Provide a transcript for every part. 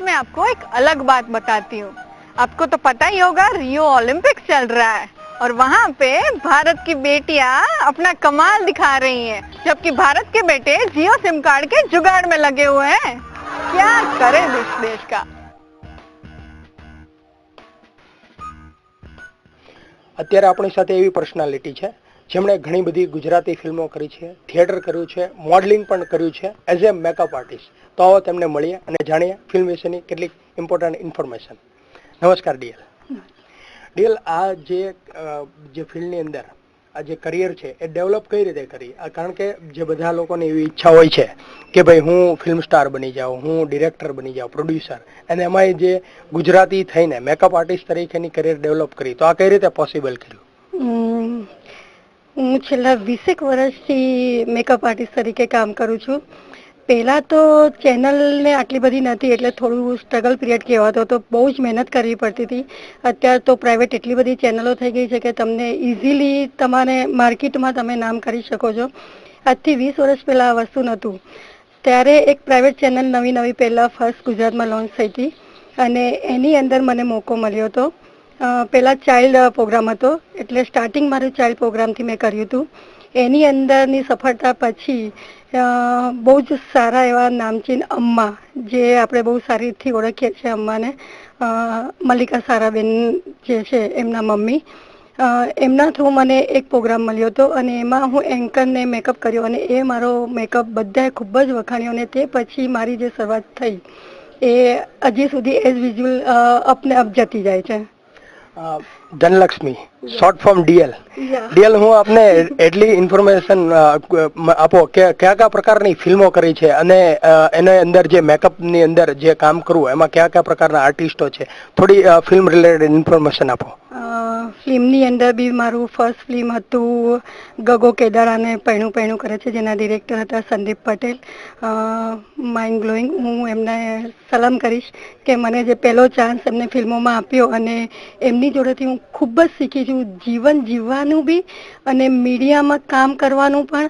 मैं आपको एक अलग बात बताती हूँ। आपको तो पता ही होगा, रियो ओलंपिक्स चल रहा है और वहाँ पे भारत की बेटियां अपना कमाल दिखा रही हैं, जबकि भारत के बेटे जियो सिम कार्ड के जुगाड़ में लगे हुए हैं। क्या करे देश का। અત્યારે આપણી સાથે એવી પર્સનાલિટી છે જેમણે ઘણી બધી ગુજરાતી ફિલ્મો કરી છે, થિયેટર કર્યું છે, મોડલિંગ પણ કર્યું છે એઝ એ મેકઅપ આર્ટિસ્ટ. તો આવો તેમને મળીએ અને જાણીએ ફિલ્મ વિશેની કેટલીક ઇમ્પોર્ટન્ટ ઇન્ફોર્મેશન. નમસ્કાર ડીએલ. ડીએલ, આ જે ફિલ્ડની અંદર આ જે કરિયર છે એ ડેવલપ કઈ રીતે કરી? કારણ કે જે બધા લોકોની એવી ઈચ્છા હોય છે કે ભાઈ હું ફિલ્મ સ્ટાર બની જાઉં, હું ડિરેક્ટર બની જાઉં, પ્રોડ્યુસર, અને એમાં જે ગુજરાતી થઈને મેકઅપ આર્ટિસ્ટ તરીકેની કરિયર ડેવલપ કરી, તો આ કઈ રીતે પોસિબલ કર્યું? હું છેલ્લા 20 વર્ષથી મેકઅપ આર્ટિસ્ટ તરીકે કામ કરું છું. પહેલા તો ચેનલને આટલી બધી નથી એટલે થોડું સ્ટ્રગલ પીરિયડ કહેવાતો હતો, બહુ જ મહેનત કરવી પડતી હતી. અત્યારે તો પ્રાઇવેટ એટલી બધી ચેનલો થઈ ગઈ છે કે તમને ઇઝીલી તમારે માર્કેટમાં તમે નામ કરી શકો છો. આજથી 20 વર્ષ પહેલાં આ વસ્તુ નહોતું. ત્યારે એક પ્રાઇવેટ ચેનલ નવી પહેલાં ફર્સ્ટ ગુજરાતમાં લોન્ચ થઈ હતી અને એની અંદર મને મોકો મળ્યો હતો. પહેલાં ચાઇલ્ડ પ્રોગ્રામ હતો એટલે સ્ટાર્ટિંગ મારું ચાઇલ્ડ પ્રોગ્રામથી મેં કર્યું હતું. એની અંદરની સફળતા પછી બહુ જ સારા એવા નામચીન અમ્મા, જે આપણે બહુ સારી રીતથી ઓળખીએ છીએ અમ્માને, મલ્લિકા સારાબેન જે છે એમના મમ્મી, એમના થ્રુ મને એક પ્રોગ્રામ મળ્યો હતો અને એમાં હું એન્કરને મેકઅપ કર્યો અને એ મારો મેકઅપ બધાએ ખૂબ જ વખાણ્યો અને તે પછી મારી જે શરૂઆત થઈ એ હજી સુધી એઝ વિઝ્યુઅલ અપને અપ જતી જાય છે. Dhanlaxmi, short form DL. DL, હું આપને એટલી ઇન્ફોર્મેશન આપો કે કયા કયા પ્રકારની ફિલ્મો કરી છે અને એને અંદર જે મેકઅપની અંદર જે કામ કરવું એમાં કયા કયા પ્રકારના આર્ટિસ્ટો છે, થોડી ફિલ્મ રિલેટેડ ઇન્ફોર્મેશન આપો. ફિલ્મની અંદર બી મારું ફર્સ્ટ ફિલ્મ હતું ગગો કેદારાને પૈણું કરે છે, જેના ડિરેક્ટર હતા સંદીપ પટેલ. Mind blowing. હું એમને સલામ કરીશ કે મને જે પહેલો ચાન્સ એમને ફિલ્મોમાં આપ્યો અને એમની જોડેથી હું ખૂબ જ શીખી છું, જીવન જીવવાનું બી અને મીડિયામાં કામ કરવાનું પણ.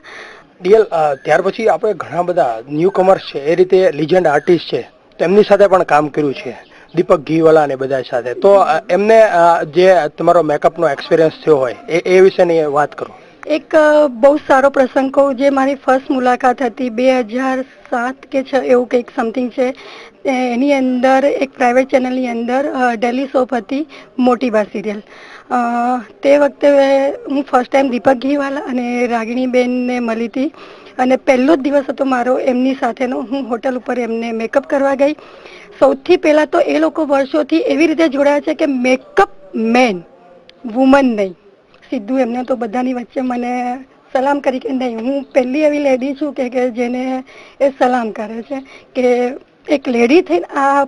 ડીએલ, ત્યાર પછી આપણે ઘણા બધા ન્યૂ કમર્સ છે, એ રીતે લિજેન્ડ આર્ટિસ્ટ છે, તેમની સાથે પણ કામ કર્યું છે, દીપક ઘીવાલા ને બધા સાથે. તો એમને જે તમારો મેકઅપનો એક્સપિરિયન્સ થયો હોય એ વિશેની વાત કરો. એક બહુ સારો પ્રસંગ કહું, જે મારી ફર્સ્ટ મુલાકાત હતી 2007 કે 6 એવું કંઈક સમથિંગ છે. એની અંદર એક પ્રાઇવેટ ચેનલની અંદર ડેલી સોપ હતી મોટીબા સિરિયલ. તે વખતે હું ફર્સ્ટ ટાઈમ દીપક ઘીવાલા અને રાગિણીબેનને મળી હતી અને પહેલો જ દિવસ હતો મારો એમની સાથેનો. હું હોટલ ઉપર એમને મેકઅપ કરવા ગઈ. સૌથી પહેલાં તો એ લોકો વર્ષોથી એવી રીતે જોડાયા છે કે મેકઅપ મેન, વુમન નહીં. સીધું એમને તો બધાની વચ્ચે મને સલામ કરી કે નહીં, હું પહેલી એવી લેડી છું કે જેને એ સલામ કરે છે કે એક લેડી થઈને આ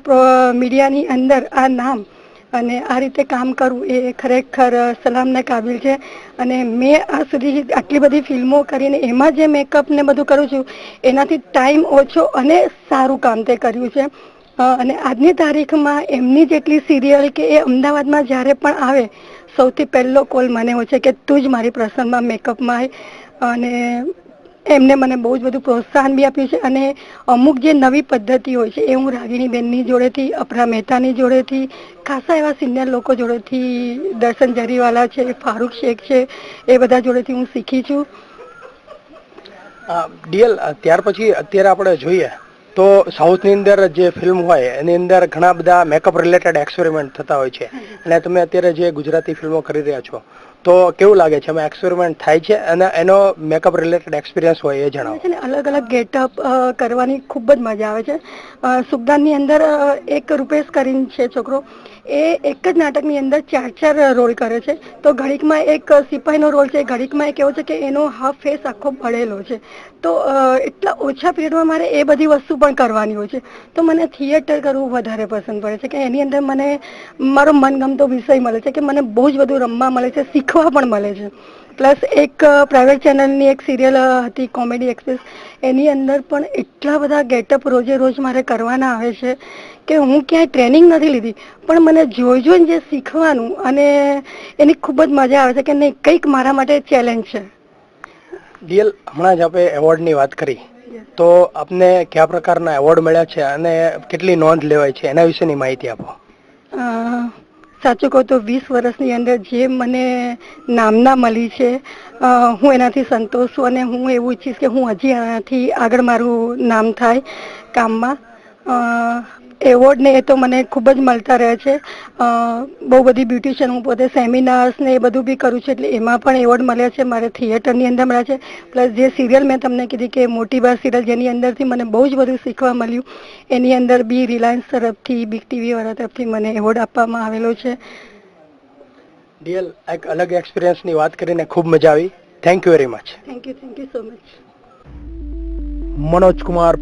મીડિયાની અંદર આ નામ અને આ રીતે કામ કરવું એ ખરેખર સલામને કાબિલ છે. અને મેં આ સુધી આટલી બધી ફિલ્મો કરીને એમાં જે મેકઅપ ને બધું કરું છું એનાથી ટાઈમ ઓછો અને સારું કામ તે કર્યું છે. અને આજની તારીખમાં એમની જેટલી સિરિયલ કે એ અમદાવાદમાં જ્યારે પણ આવે સૌથી પહેલો કોલ મને હોય છે કે તું જ મારી પ્રસંગમાં મેકઅપમાં આવે. અને એમને મને બહુ જ બધું પ્રોત્સાહન બી આપ્યું છે અને અમુક જે નવી પદ્ધતિ હોય છે એ હું રાગિણીબેનની જોડેથી, અપરા મહેતાની જોડેથી, ખાસા એવા સિનિયર લોકો જોડેથી, દર્શન જરીવાલા છે, ફારૂક શેખ છે, એ બધા જોડેથી હું શીખી છું. ડીએલ, ત્યાર પછી અત્યારે આપણે જોઈએ તો સાઉથની અંદર જે ફિલ્મ હોય એની અંદર ઘણા બધા મેકઅપ રિલેટેડ એક્સપેરિમેન્ટ થતા હોય છે અને તમે અત્યારે જે ગુજરાતી ફિલ્મો કરી રહ્યા છો તો કેવું લાગે છે? એમાં એક્સપેરિમેન્ટ થાય છે અને એનો મેકઅપ રિલેટેડ એક્સપિરિયન્સ હોય એ જણાવો. છે ને, અલગ અલગ ગેટઅપ કરવાની ખૂબ જ મજા આવે છે. સુગદાનની અંદર એક રૂપેશ કરીને છે છોકરો, એ એક જ નાટકની અંદર 4 રોલ કરે છે. તો ઘડીકમાં એક સિપાહીનો રોલ છે, ઘડીકમાં એક એવો છે કે એનો હાફ ફેસ આખો બળેલો છે. તો એટલા ઓછા પીરિયડમાં મારે એ બધી વસ્તુ પણ કરવાની હોય છે. તો મને થિયેટર કરવું વધારે પસંદ પડે છે કે એની અંદર મને મારો મનગમતો વિષય મળે છે કે મને બહુ જ બધું રમવા મળે છે, શીખવા પણ મળે છે. પ્લસ એક પ્રાઇવેટ ચેનલની એક સિરિયલ હતી કોમેડી એક્સપ્રેસ, એની અંદર પણ એટલા બધા ગેટઅપ રોજે રોજ મારે કરવાના આવે છે કે હું ક્યાંય ટ્રેનિંગ નથી લીધી પણ મને જોઈને જે શીખવાનું અને એની ખૂબ જ મજા આવે છે કે નહીં, કંઈક મારા માટે ચેલેન્જ છે. ડીએલ, હમણાં જ આપણે એવોર્ડની વાત કરી તો આપને કયા પ્રકારના એવોર્ડ મળ્યા છે અને કેટલી નોંધ લેવાય છે એના વિશેની માહિતી આપો. સાચું કહું તો 20 વર્ષની અંદર જે મને નામના મળી છે હું એનાથી સંતોષ છું અને હું એવું ઈચ્છીશ કે હું હજી આનાથી આગળ મારું નામ થાય કામમાં. એવોર્ડ ને એ તો મને ખૂબ જ મળતા રહે છે. બહુ બધી બ્યુટિશિયન હું પોતે સેમિનાર્સ ને એ બધું બી કરું છું એટલે એમાં પણ એવોર્ડ મળ્યા છે. મારે થિયેટરની અંદર મળ્યા છે. પ્લસ જે સિરિયલ મેં તમને કીધી કે મોટી બા સિરિયલ જેની અંદરથી મને બહુ જ બધું શીખવા મળ્યું એની અંદર બી રિલાયન્સ તરફથી બિગ ટીવી વાળા તરફથી મને એવોર્ડ આપવામાં આવેલો છે. ડિયલ એક અલગ એક્સપિરિયન્સની વાત કરીને ખૂબ મજા આવી. Thank you very much. Thank you so much. Manoj Kumar